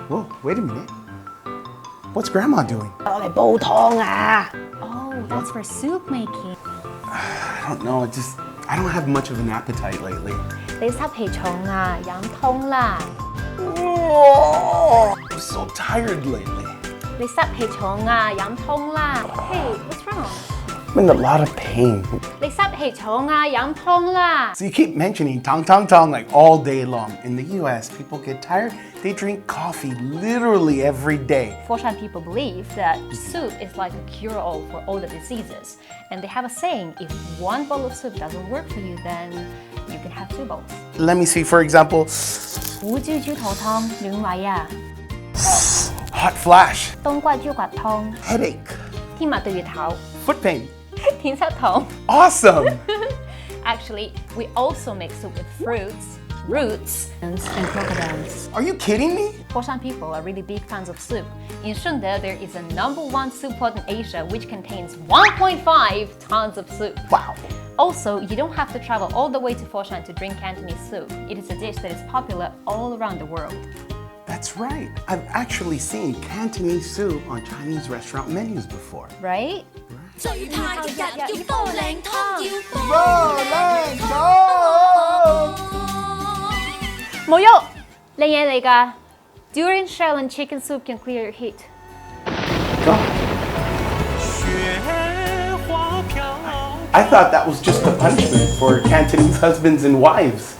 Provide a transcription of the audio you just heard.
Whoa, wait a minute. What's Grandma doing? 我嚟煲湯啊！ Oh, that's for soup making. I don't know. I don't have much of an appetite lately. 你濕氣重啊，飲湯啦。 I'm so tired lately. 你濕氣重啊，飲湯啦。Hey, what's wrong? I'm in a lot of pain. 你濕氣重啊，飲湯啦。 So you keep mentioning tong tong tong like all day long. In the US, people get tired. They drink coffee literally every day. Foshan people believe that soup is like a cure-all for all the diseases. And they have a saying, if one bowl of soup doesn't work for you, then you can have 2 bowls. Let me see, for example, 胡椒豬肚湯暖胃啊， hot flash, 冬瓜豬骨湯， headache, 天麻對月頭， foot pain. 天七糖。 Awesome! Actually, we also make soup with fruits, roots, and crocodiles. Are you kidding me? Foshan people are really big fans of soup. In Shunde, there is a #1 soup pot in Asia which contains 1.5 tons of soup. Wow. Also, you don't have to travel all the way to Foshan to drink Cantonese soup. It is a dish that is popular all around the world. That's right. I've actually seen Cantonese soup on Chinese restaurant menus before. Right? 最怕日日要煲靚湯，要煲靚湯。冇喐，靚嘢嚟㗎。Durian shell and chicken soup can clear your heat. I thought that was just a punishment for Cantonese husbands and wives.